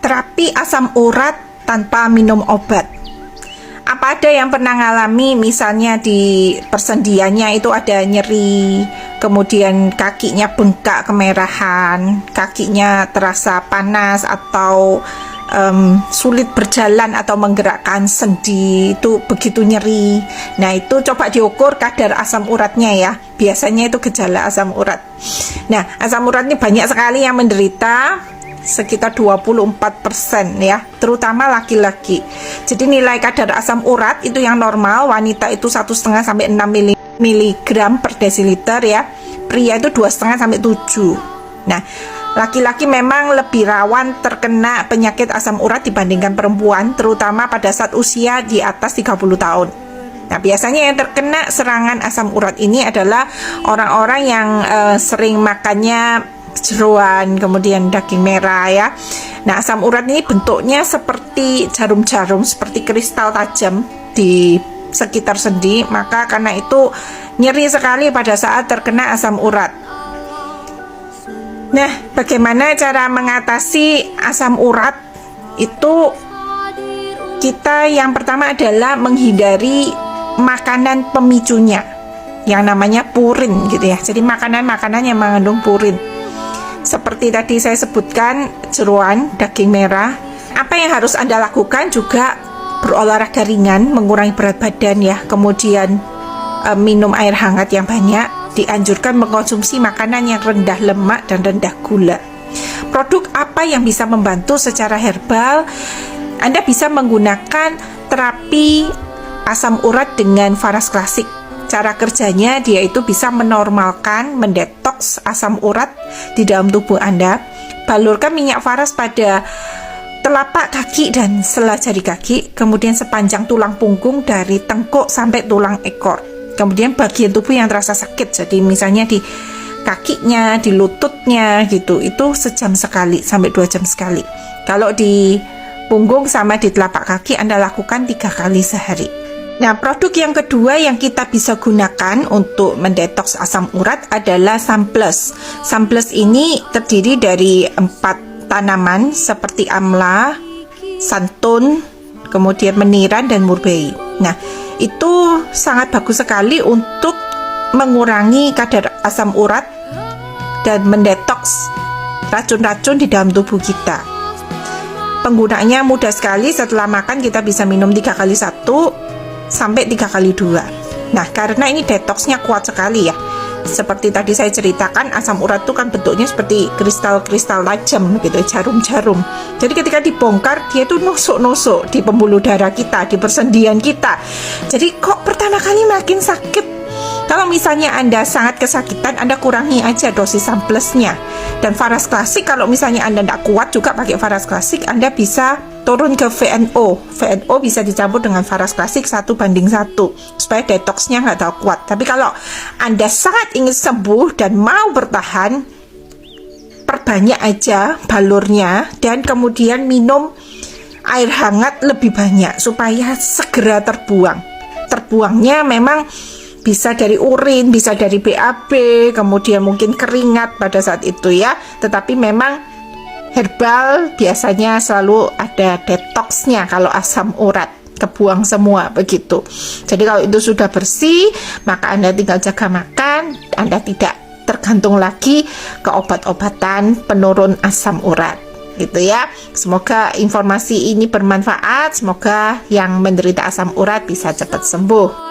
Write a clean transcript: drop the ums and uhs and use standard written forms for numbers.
Terapi asam urat tanpa minum obat. Apa ada yang pernah ngalami misalnya di persendiannya itu ada nyeri, kemudian kakinya bengkak kemerahan, kakinya terasa panas atau sulit berjalan atau menggerakkan sendi, itu begitu nyeri. Nah, itu coba diukur kadar asam uratnya ya. Biasanya itu gejala asam urat. Nah, asam urat ini banyak sekali yang menderita, sekitar 24% ya, terutama laki-laki. Jadi nilai kadar asam urat itu yang normal wanita itu 1,5 sampai 6 mg per desiliter ya. Pria itu 2,5 sampai 7. Nah, laki-laki memang lebih rawan terkena penyakit asam urat dibandingkan perempuan, terutama pada saat usia di atas 30 tahun. Nah, biasanya yang terkena serangan asam urat ini adalah orang-orang yang sering makannya jeroan, kemudian daging merah ya. Nah, asam urat ini bentuknya seperti jarum-jarum, seperti kristal tajam di sekitar sendi, maka karena itu nyeri sekali pada saat terkena asam urat. Nah, bagaimana cara mengatasi asam urat? Itu kita yang pertama adalah menghindari makanan pemicunya yang namanya purin gitu ya. Jadi makanan-makanan yang mengandung purin. Seperti tadi saya sebutkan, jeroan, daging merah. Apa yang harus Anda lakukan juga berolahraga ringan, mengurangi berat badan ya. Kemudian minum air hangat yang banyak. Dianjurkan mengkonsumsi makanan yang rendah lemak dan rendah gula. Produk apa yang bisa membantu secara herbal? Anda bisa menggunakan terapi asam urat dengan Faras Klasik. Cara kerjanya dia itu bisa menormalkan, mendetoks asam urat di dalam tubuh Anda. Balurkan minyak faras pada telapak kaki dan sela jari kaki, kemudian sepanjang tulang punggung dari tengkuk sampai tulang ekor. Kemudian bagian tubuh yang terasa sakit, jadi misalnya di kakinya, di lututnya gitu, itu sejam sekali sampai 2 jam sekali. Kalau di punggung sama di telapak kaki Anda lakukan 3 kali sehari. Nah, produk yang kedua yang kita bisa gunakan untuk mendetoks asam urat adalah Samples. Samples ini terdiri dari 4 tanaman seperti amla, santun, kemudian meniran dan murbei. Nah, itu sangat bagus sekali untuk mengurangi kadar asam urat dan mendetoks racun-racun di dalam tubuh kita. Penggunaannya mudah sekali. Setelah makan kita bisa minum 3 kali 1 sampai 3 kali 2. Nah, karena ini detoksnya kuat sekali ya. Seperti tadi saya ceritakan, asam urat itu kan bentuknya seperti kristal-kristal tajam gitu, jarum-jarum. Jadi ketika dibongkar, dia itu nusuk-nusuk di pembuluh darah kita, di persendian kita. Jadi kok pertama kali makin sakit? Kalau misalnya Anda sangat kesakitan, Anda kurangi aja dosis Samplesnya. Dan Faras Klasik, kalau misalnya Anda tidak kuat juga pakai Faras Klasik, Anda bisa turun ke VNO. VNO bisa dicampur dengan Faras Klasik 1:1 supaya detoksnya nggak terlalu kuat. Tapi kalau Anda sangat ingin sembuh dan mau bertahan, perbanyak aja balurnya dan kemudian minum air hangat lebih banyak supaya segera terbuang. Terbuangnya memang bisa dari urin, bisa dari BAB, kemudian mungkin keringat pada saat itu ya. Tetapi memang herbal biasanya selalu ada detoksnya kalau asam urat, kebuang semua begitu. Jadi kalau itu sudah bersih, maka Anda tinggal jaga makan, Anda tidak tergantung lagi ke obat-obatan penurun asam urat gitu ya. Semoga informasi ini bermanfaat, semoga yang menderita asam urat bisa cepat sembuh.